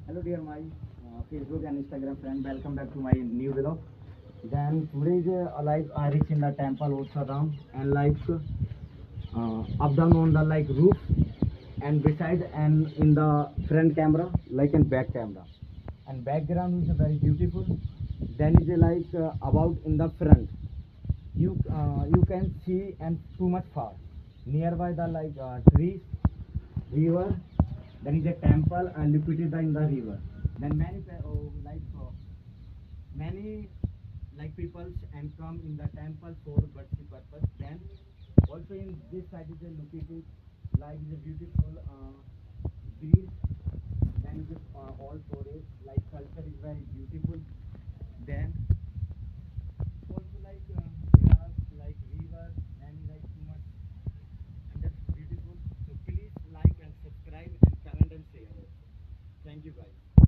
Hello dear my Facebook and Instagram friend, welcome back to my new vlog. Then today is like I reach in the temple also around and like up down on the like roof and beside and in the front camera like in back camera and background is very beautiful. Then is like about in the front you can see and too much far nearby the like trees river. There is a temple and located in the river. Then many like peoples and come in the temple for worship purpose. Then also in this side is a located like the beautiful trees. Then is all forest like culture is very beautiful. Then also like grass like river and like too much and that's beautiful. So please like and subscribe and comment and share also. Thank you guys.